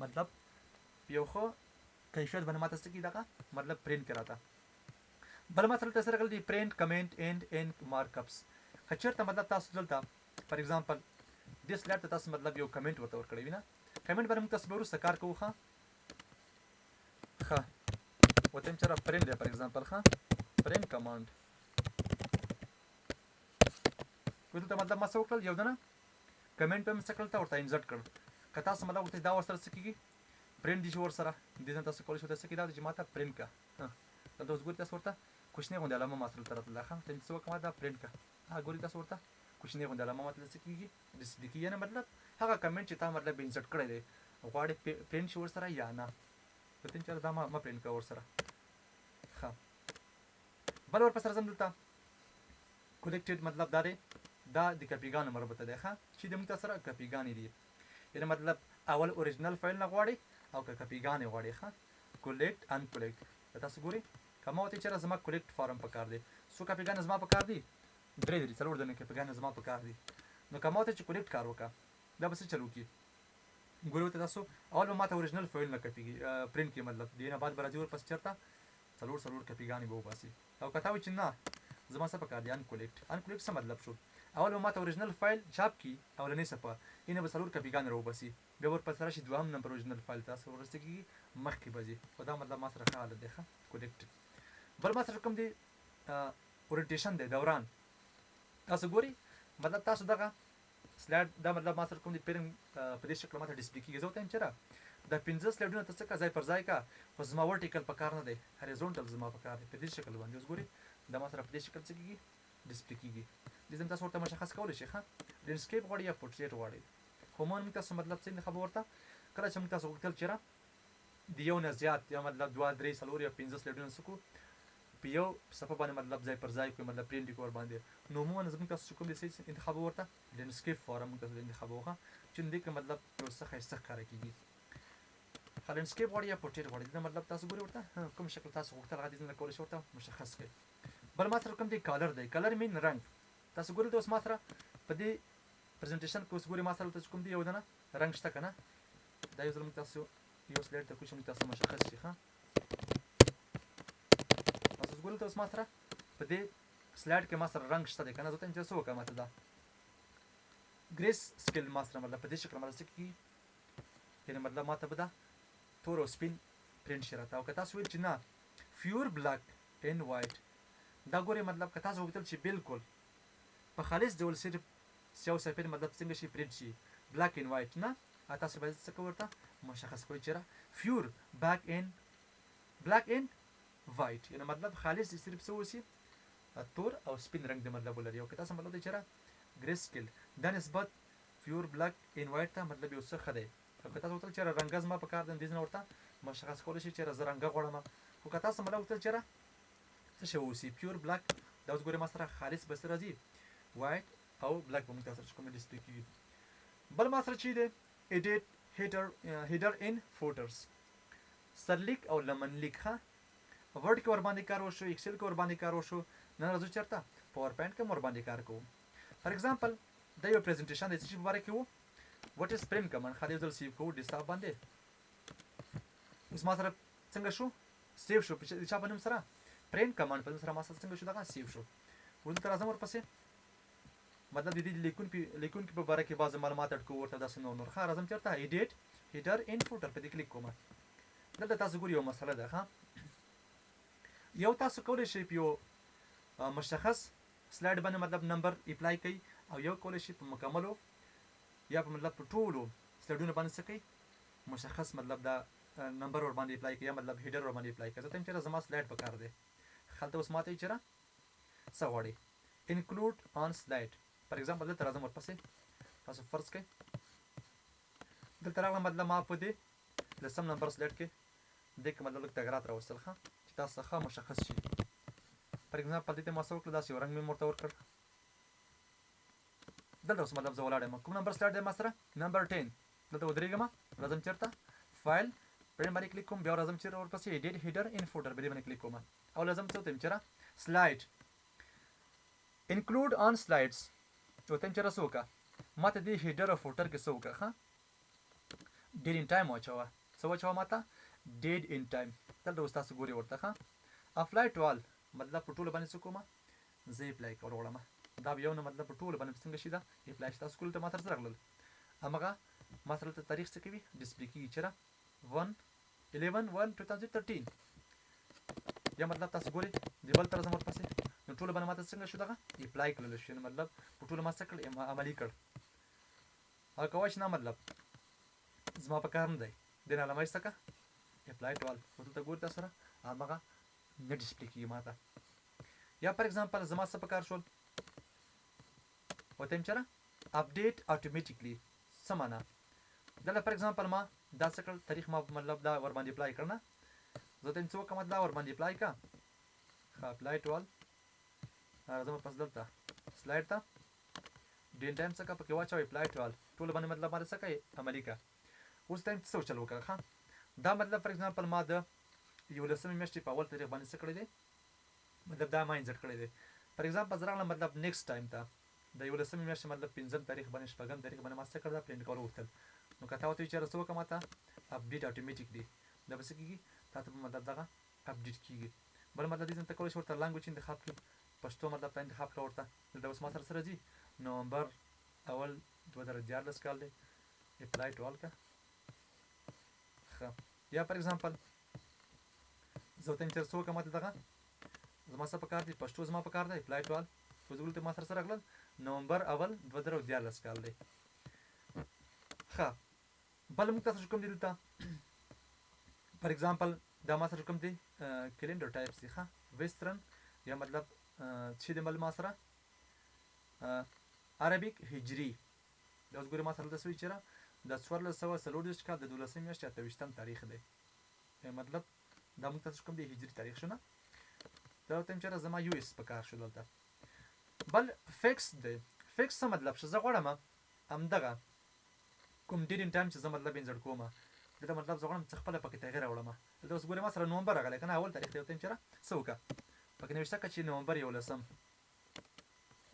A: مطلب یو ښه کیفیت باندې ماته څه کړي دغه مطلب پرنټ کړه راته. بل ما سره دلته راغلی دی پرنټ کمنټ اینډ مارکاپس که چېرته مطلب تاسو دلته فار ایگزامپل دې سلایډ ته تاسو مطلب یو کمنټ ورته ورکړی وي نه کمنټ باندې موږ تاسو به وروسته کار کوو ښه ورته یم چېرې پرنټ دی فار ایگزامپل ښه پرنټ کمانډ دلته مطلب ما څه وکړل یو دنه کمنټ به مې څه کړل ته ورته انزرټ کړل که تاسو مطلب ورته دا ورسره څه کېږي پرنټ دي چې ورسره دې ځای تاسو کولی شئ ورته څه کړي دا چې ماته پرنټ کړه دلته اوس ګورئ تاسو ورته کوچنۍ غوندې علامه ما سره راغله ښه ته څه وکړم دا پرنټ کړه ګورئ تاسو ورته کوچنۍ غوندې علامه ماته څه کېږي ډسپلې کېږي نه مطلب هغه کمنټ چې تا مطلب انزرټ کړی دی غواړې پرنټ شي ورسره یا نه ورته یم چېرې دا مه پرنټ کړه ورسره ښه. بل ورپسې راځم دلته کلیکټډ مطلب دا دی دا د کاپیګانو مربوطه دی ښه چې د موږ سره کاپیګانې دي یعنې مطلب اول اوریجنل فایل نه غواړي او که کاپیګانې غواړي ښه کولیکټ ان کولیکټ تاسو ګورئ که ما ورته چېرې زما کولیکټ فارم پکار دی څو کاپیګانې زما پکار دي 3 څلور دنې کاپیګانې زما پکار دي نو که ما ورته چې کولیکټ کار وکړه دا به څه چل وکړي ګورئ ورته تاسو اول به ماته اوریجنل فایل نه کاپي پرنټ کړي مطلب دې نه بعد به راځي ورپسې چېرته څلور کاپیګانې به وباسي او که تا وایي چې نه زما څه پکار دي ان کولیکټ څه مطلب شو اول به ماته اوریجنل فایل چاپ کړي اولنۍ صفحه اینه به 4 کاپیګانې راوباسي بیا ورپسې راشي دوهم نمبر اوریجنل فایل تاسو ورسته کېږي مخکې به ځي خو دا مطلب ما سره ښه حالت دی ښه کولیکټ. بل ما سره کوم دی اورینټیشن دی دوران تاسو ګورئ مطلب تاسو دغه سلایډ دا مطلب ما سره کوم دی په دې شکل ماته ډسپلې کېږي زه ورته یم چېرې دا 15 سلایډونه ته څه کړه ځای پر ځای کړه خو زما ورټیکل په کار نه دی هریزونټل زما په کار دی په دې شکل باندې اوس ګورئ دا ما سره په دې شکل څه کېږي ډسپلې کېږي دې ځای تاسو ورته مشخص کولی شئ ښه لینډسکیپ غواړئ یا پورټریټ غواړئ خو عموما موږ تاسو مطلب څه خبر ورته کله چې موږ تاسو غوښتل چېرې د یو نه زیات یا مطلب 2 3 4 یا 15 سلایډونه څه کړو په یو صفحه باندې مطلب ځای پر ځای کوي مطلب پرینټ کوي ور باندې نو عموما زموږ تاسو کوم دي انتخاب ورته لینډسکیپ فارم تاسو انتخاب وکړه چې دې کې مطلب یو څه ښایسته ښکاره کیږي لینډسکیپ غواړي یا پورټریټ غواړي دا مطلب تاسو ګورئ ورته کوم شکل تاسو غوښتل هغه دې نه کولای شئ ورته مشخص کړئ بل ما سره کوم دی کلر دی کلر مین رنګ تاسو ګورئ اوس ما سره په دې پریزنټیشن کې اوس ګورئ ما سره تاسو کوم دی یو دنه رنګ شته کنه دا یو ځل موږ تاسو یو سلاید ته کوم تاسو مشخص شي ها تاسو ګورئ اوس ما سره په دې سلاید کې ما سره رنګ شته دی کنه زه ته چې څه وکړم ته دا ګریس سکیل ما سره مطلب په دې شکل مطلب څه کی یعنی مطلب ما ته به دا تور او سپین پرینټ شي راته او که تاسو ویل چې نه فیور بلیک اینڈ وایټ دا ګوري مطلب که تاسو وکړل چې بالکل په خالص ډول صرف سیاو سفید مطلب څنګه شي پرینټ شي بلیک اینڈ وایټ نه تاسو باید څه ورته مشخص کړئ چې فیور بلیک اینڈ وایټ یعنی مطلب خالص صرف څه وسی تور او سپین رنگ د مطلب ولري او که تاسو مطلب دی چې ګری سکیل دا نسبت فیور بلیک اینڈ وایټ ته مطلب یو څه خدای او که تاسو وکړل چې رنګز ما په کار د دې نه ورته مشخص کول شي چې زه رنګ غواړم خو که تاسو مطلب وکړل چې څه شی وسی پیور بلیک دا اوس ګورئ ما سره خالص بس راځي وایټ او بلیک به موږ تاسو کوم ډیسپلی کیږي بل ما سره چې دی ایډیټ هیډر ان فوټرز سرلیک او لمن لیک ها ورډ کې ور باندې کار وشو ایکسل کې ور باندې کار وشو نن راځو چرته پاور پوینټ کې ور باندې کار کوو فار ایگزامپل دا یو پریزنټیشن د څه په اړه کې وو what is print command خالي ځل سیو کوو ډیسکټاپ باندې اوس ما سره څنګه شو سیو شو چې چا باندې سره print command په سره ما سره څنګه شو دا سیو شو ولته راځم ورپسې مطلب د دې لیکون کې په باره کې بعض معلومات اټکو ورته داسې نور ښه راځم چېرته ایډیټ هیډر ان فوټر په دې کلیک کوم دلته تاسو ګورئ یو مسله ده ښه یو تاسو کولی شئ په یو مشخص سلاید باندې مطلب نمبر اپلای کړئ او یو کولی شئ په مکملو یا په مطلب په ټولو سلایډونو باندې څه کوئ مشخص مطلب دا نمبر ور باندې اپلای کړئ یا مطلب هیډر ور باندې اپلای کړئ زه ته چې زما سلاید په کار دی هلته اوس ماته چې څه غواړي انکلوډ آن سلاید فار ایگزامپل دلته راځم ورپسې تاسو فرض کړئ دلته راغلم مطلب ما په دې لسم نمبر سلاید کې دې کې مطلب لږ تغیرات راوستل ښه چې تاسو څخه مشخص شي فار ایگزامپل دې ته ما څه وکړل داسې یو رنګ مې ورته ورکړ دلته اوس مطلب زه ولاړ یم کوم نمبر سلاید دی ما سره نمبر 10 دلته ودرېږم راځم چېرته فایل پرینټ باندې کلیک کوم بیا راځم چې ورپسې ایډیټ هیډر ان فوټر باندې کلیک کوم او لازم څه وته چې سلاید انکلوډ آن سلایډز وته چې څه وکړه ماته دې هیډر او فوټر کې څه وکړه ښه ډیډ ان ټایم واچوه څه واچوه ماته ډیډ ان ټایم دلته اوس تاسو ګورئ ورته ښه اپلای ټو آل مطلب په ټولو باندې څه کومه زه اپلای کول غواړم دا بیا نو مطلب په ټولو باندې څنګه شي دا اپلای شي تاسو کول ته ماته سره راغلل همغه ما سره ته تاریخ څه کوي ډسپلی کیږي چې 1/11/2013 یا مطلب تاسو ګورئ د بل تر زموږ پسې نو ټول باندې ماته څنګه شو دغه اپلای کړل شي مطلب په ټول ما څه کړل عملي کړ هغه کوای شي نه مطلب زما په کار نه دی د نه علامه ایسته کا اپلای ټول ورته ګورئ تاسو سره هغه نه ډسپلی کیږي ماته یا فار ایگزامپل زما څه په کار شول وته چېرې اپډیټ اتوماتیکلی څه معنا دلته فار ایگزامپل ما دا څه کړل تاریخ ما مطلب دا ور باندې اپلای کړنه زه ته څه وکړم دا ور باندې اپلای کا اپلای ټول راځم پس دلته سلاید ته ډین ټایم څخه پکې واچوي اپلای ټول باندې مطلب باندې څه کوي عملي کا اوس ټایم څه چل وکړه ښه دا مطلب فار ایگزامپل ما د یو لسمې میاشتې په اول تاریخ باندې څه کړی دی مطلب دا ما انزرټ کړی دی فار ایگزامپل زه راغلم مطلب نیکسټ ټایم ته د یو لسمې میاشتې مطلب 5 تاریخ باندې شپږم تاریخ باندې ما څه کړل پرینټ کول وغوښتل نو که تا ورته وایي چې څه وکړم ته اپډیټ اتوماتیکلی دا به څه کېږي تا ته مطلب دغه اپډیټ کېږي بل مطلب دې ته کولی شي ورته لانګویج انتخاب کړي پښتو مطلب ته انتخاب کړه ورته دلته اوس ما سره څه راځي نومبر اول 2014 کال دی اپلای ټول کا ښه یا فار ایگزامپل زه ورته چې څه وکړم ماته دغه زما څه په کار دی پښتو زما په کار دی اپلای ټول اوس دلته ما سره راغلل نومبر اول 2014 کال دی ښه بل موږ تاسو کوم دی دلته فار ایگزامپل دا ما سره کوم دی کلندر ټایپس دی ښه ویسټرن یا مطلب چې د مل ما سره عربیک هجری دا اوس ګورئ ما سره داسې وایي چې د 1440 کال د 12 میاشتې 28 تاریخ دی مطلب دا موږ تاسو کوم دی هجري تاریخ شو نه دا ته چېرې زما یو اس پکار شو دلته بل فکس دی فکس څه مطلب چې زه غواړم همدغه کوم ډیټ ان ټایم چې زه مطلب انسرټ کوم دا مطلب زه غواړم چې خپله پکې تغییر راوړم دلته اوس ګورې ما سره نومبر راغلی که نه اول تاریخ دی ورته یم چېرې څه وکړه پکې نوشته کړه چې نومبر 11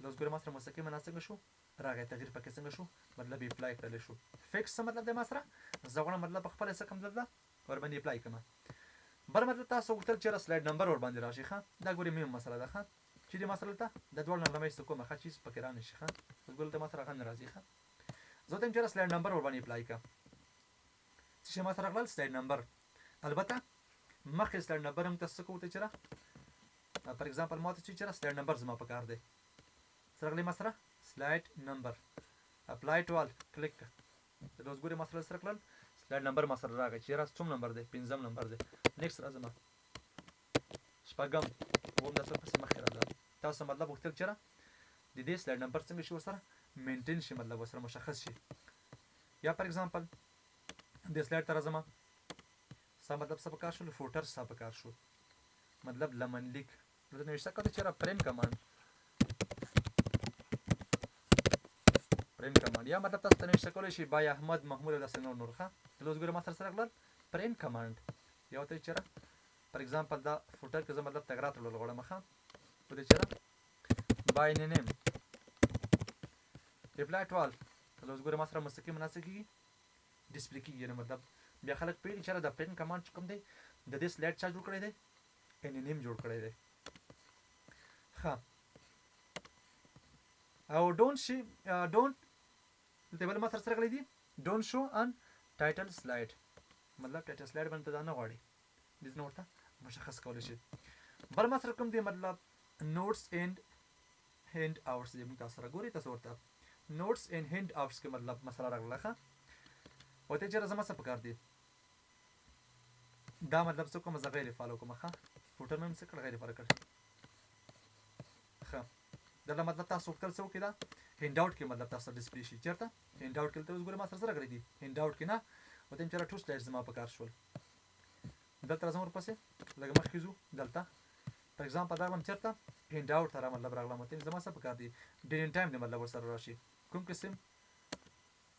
A: دا اوس ګورې ما سره مستقیما څنګه شو راغی تغییر پکې څنګه شو مطلب یې اپلای کړلی شو فکس څه مطلب دی ما سره زه غواړم مطلب خپله څه کوم دلته ورباندې اپلای کړم بل مطلب تاسو غوښتل چېرې سلایډ نمبر ورباندې راشي ښه دا ګورې مهم مسله ده ښه چې دې ما سره دلته د دواړو نه رامنځته کومه ښه چیز پکې رانشي ښه اوس ګورې دلته ما سره هغه نه راځي ښه زه ورته یم چېرې سلایډ نمبر ورباندې اپلای کړه څه شی ما سره راغلل سلایډ نمبر البته مخکې سلایډ نمبر هم تاسو څه کوو ته چېرې فار ایگزامپل ما ته چې چېرې سلایډ نمبر زما پکار دی څه راغلی ما سره سلایډ نمبر اپلای ټو آل کلیک کړه دا اوس ګورې ما سره سره کړل سلایډ نمبر ما سره راغی چېرې څوم نمبر دی 5م نمبر دی نیکسټ راځم شپږم اووم دا څه پسې مخکې راځه تاسو مطلب غوښتل چېرې د دې سلایډ نمبر څنګه شي ورسره مینټین شي مطلب ورسره مشخص شي یا فار ایگزامپل دې سلایډ ته راځم ستا مطلب څه پکار شو فوټر ستا پکار شو مطلب لمن لیک دلته نوشته کړه چېرې پرنټ کمانډ پرنټ کمانډ یا مطلب تاسو ته نوشته کولی شي بای احمد محمود او داسې نور نور ښه دلته اوس ګوره ما سره راغلل پرنټ کمانډ یا ورته چېرې فار ایگزامپل دا فوټر کې زه مطلب تګ راتلل غواړم ښه په دې چېرې بای نیم ریپلای ټو آل دلته اوس ګوره ما سره مستقیما نه څه کېږي ډسپلې کېږي یعنې مطلب بیا خلک پوهېږي چې دا پرنټ کمانډ چې کوم دی د دې سلایډ چا جوړ کړی دی نیم جوړ کړی دی ښه او ډونټ شي ډونټ دلته بل ما سره څه راغلی دي ډونټ شو ان ټایټل سلایډ مطلب ټایټل سلایډ باندې دا نه غواړي دې نه ورته مشخص کولی شي بل ما سره کوم دی مطلب نوټس اینډ هینډ آوټس دی موږ تاسو سره ګورئ تاسو ورته نوټس اینډ هینډ آوټس کې مطلب مسله راغله ښه ورته چېرې زما څه پکار دی دا مطلب څه کوم زه غیر فالو کوم ښه فوټر مې هم څه کړ غیر فالو کړ ښه دلته مطلب تاسو غوښتل څه وکړئ دا هینډ آوټ کې مطلب تاسو ډسپلې شي چېرته هینډ آوټ کې دلته اوس ګورئ ما سره څه راغلی دي هینډ آوټ کې نه ورته یم چېرې 2 سلایډ زما پکار شول دلته راځم ورپسې لږ مخکې ځو دلته فار ایگزامپل راغلم چېرته هینډ آوټ ته را مطلب راغلم ورته زما څه پکار دي ډیټ ان ټایم دی مطلب ورسره راشي کوم قسم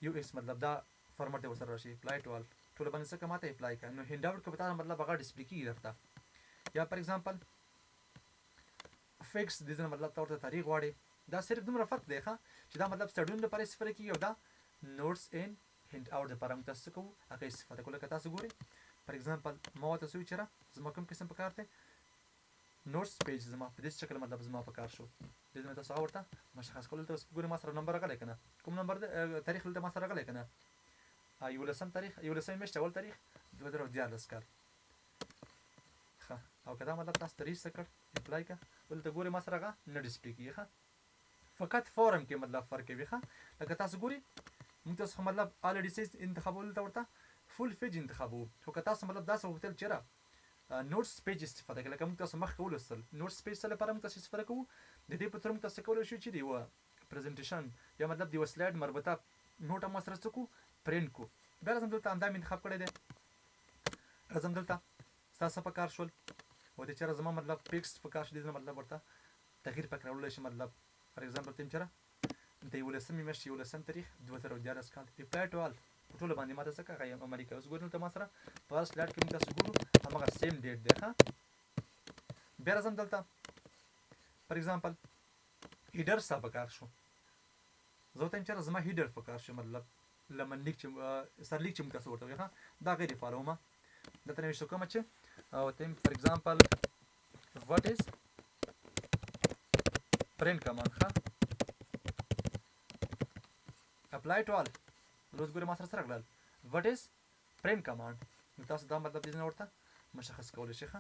A: یو اس مطلب دا فارمټ دی ورسره راشي اپلای ټو آل ټوله باندې څه ماته اپلای کړه نو هینډ آوټ کې به تا مطلب هغه ډسپلې کېږي درته یا فار ایگزامپل فکس دې ځنه مطلب ته ورته تاریخ غواړي دا صرف دومره فرق دی ښه چې دا مطلب سټډیون لپاره استفاده کېږي او دا نوټس اینډ هینډ آوټ دپاره موږ تاسو څه کوو هغه استفاده کوو لکه تاسو ګورئ فار ایگزامپل ما ورته څه وویل چېرې زما کوم قسم پکار دی نوټس پیج زما په دې شکل مطلب زما پکار شو دې ځنه تاسو هغه ورته مشخص کولو دلته اوس ګورئ ما سره نمبر راغلی که نه کوم نمبر دی تاریخ دلته ما سره راغلی که نه 11 تاریخ 11 میاشت اول تاریخ 2014 کال ښه او که دا مطلب تاسو ته ریجسټر کړ اپلای کړه دلته ګورئ ما سره هغه نه ډسپلې کېږي ښه فقط فورم کې مطلب فرق کوي ښه لکه تاسو ګورئ موږ تاسو مطلب الریډي سیز انتخابولو ته ورته فول پیج انتخابوو خو که تاسو مطلب داسې غوښتل چېرې نوټس پیج استفاده کوي لکه موږ تاسو مخکې ولوستل نوټس پیج څه لپاره موږ تاسو استفاده کوو د دې په تور موږ تاسو کولی شو چې د یوه پرزنټیشن یا مطلب د یوه سلایډ مربوطه نوټ هم ورسره څه کړو پرنټ کړو بیا راځم دلته همدا مې انتخاب کړی دی راځم دلته ستا څه پکار شول ورته چېرې زما مطلب پیکس پکار شو دې نه مطلب ورته تغییر پکې راوړلی شي مطلب فار ایگزامپل ته یم چېرې د 11 میاشتې 11 تاریخ 2014 کال اپلای ټو آل په ټولو باندې ماته څه کړه عملي کوي اوس ګورئ دلته ما سره په هر سلایډ کې موږ تاسو ګورو هماغه سیم ډیټ دی ښه بیا راځم دلته فار ایگزامپل هیډر ستا پکار شو زه ورته یم چېرې زما هیډر پکار شو مطلب لمن لیک چې سرلیک چې موږ تاسو ورته وایو ښه دا غیر فالو ما دلته نوشته کومه چې ورته یم فار ایگزامپل واټ از پرنټ کمانډ ښه اپلای ټو آل اوس ګورئ ما سره څه راغلل واټ از پرنټ کمانډ نو تاسو دا مطلب دې نه ورته مشخص کولی شئ ښه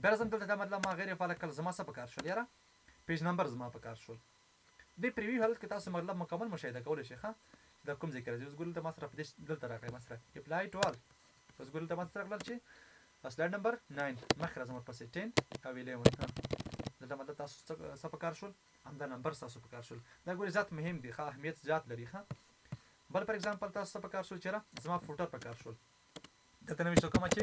A: بیا راځم دلته دا مطلب ما غیر فعاله کړل زما څه پکار شول یاره پیج نمبر زما پکار شول دې پریویو حالت کې تاسو مطلب مکمل مشاهده کولی شئ ښه دا کوم ځای کې راځي اوس ګورئ دلته ما سره په دې دلته راغلی ما سره اپلای ټو آل اوس ګورئ دلته ما سره راغلل چې سلایډ نمبر 9 مخکې راځم ورپسې 10 او 11 دلته مطلب تاسو څه پکار شول همدا نمبر ستاسو پکار شول دا ګورئ ذات مهم دی ښه اهمیت زیات لري ښه بل فار ایگزامپل تاسو څه پکار شول چېرې زما فوټر پکار شول دلته نوشته کومه چې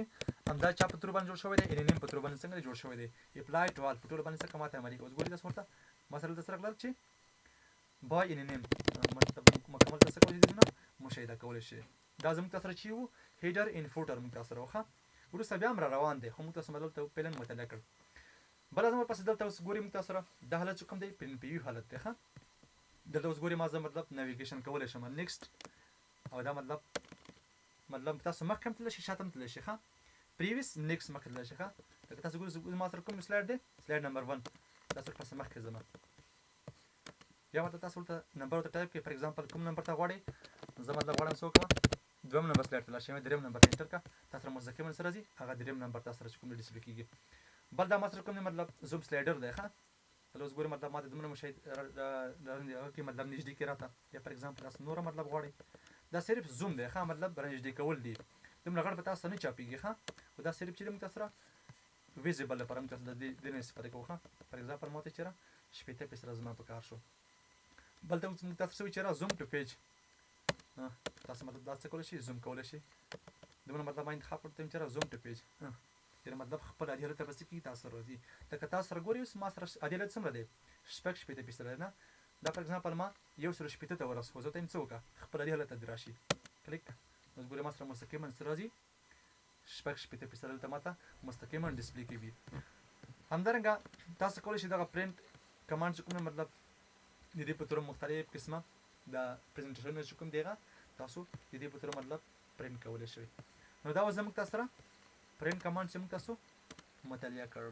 A: همدا چا په تور باندې جوړ شوی دی ان نیم په تور باندې څنګه جوړ شوی دی اپلای ټو آل په ټول باندې څه کماته عملي اوس ګورئ تاسو ورته مثلا تاسو راغلل چې بای ان نیم مطلب مکمل تاسو کولی دي نه مشاهده کولی شئ دا زموږ تاسو چې وو هیډر ان فوټر موږ تاسو راوخه وروسته بیا هم را روان دی خو موږ تاسو مدل ته پلن مطالعه کړ بل ازمه پس دلته اوس ګورئ موږ تاسو د حالت چې کوم دی پرین پی یو حالت دی ښه دلته اوس ګورئ ما زه مطلب نیویګیشن کولی شم نیکسټ او دا مطلب تاسو مخکې هم تللی شئ شاته هم تللی شئ ښه پریویس نیکسټ مخکې تللی شئ ښه لکه تاسو ګورئ ما سره کوم سلاید دی سلاید نمبر 1 تاسو پس مخکې ځم یا مطلب تاسو ورته نمبر ورته ټایپ کړئ فار ایگزامپل کوم نمبر ته غواړئ زه مطلب غواړم څه وکړم دویم نمبر سلاید ته لاړ شئ دریم نمبر ته انټر کړه تاسو سره مستقیما څه راځي هغه دریم نمبر تاسو سره چې کوم ډسپلی کېږي بل دا ما سره کوم دی مطلب زوم سلایډر دی ښه هله اوس ګورئ مطلب ما ته دومره مشاهد هغه کې مطلب نږدې کې راته یا فار ایگزامپل تاسو نوره مطلب غواړئ دا صرف زوم دی ښه مطلب نږدې کول دي دومره غټ به تاسو نه چاپېږي ښه خو دا صرف چې دی موږ تاسو سره ویزیبل لپاره موږ تاسو د دې نه استفاده کوو ښه فار ایگزامپل ما ته چېرې شپېته پیس را زما په کار شو بل ته موږ تاسو څه وایي چېرې زوم ټو پیج تاسو مطلب دا څه کولی شئ زوم کولی شئ دومره مطلب ما انتخاب کړ ته چېرې زوم ټو پیج یعنې مطلب خپل عادي حالت ته به څه کېږي تاسو سره راځي لکه تاسو سره ګورئ اوس ما سره عادي حالت څومره دی شپږ شپېته پیسه دی نه دا فار ایگزامپل ما یو سل شپېته ته ورسو زه ته یم څه وکړه خپل عادي حالت ته دې راشي کلیک اوس ګورئ ما سره مستقیما څه راځي شپږ شپېته پیسه دلته ما ته مستقیما ډسپلی کوي همدارنګه تاسو کولی شئ دغه پرنټ کمانډ چې کوم مطلب د دې په توګه مختلف قسمه د پریزنټیشن چې کوم دی هغه تاسو د دې په توګه مطلب پرنټ کولی شئ نو دا اوس زموږ تاسو سره پرنټ کمانډ چې موږ تاسو مطالعه کړ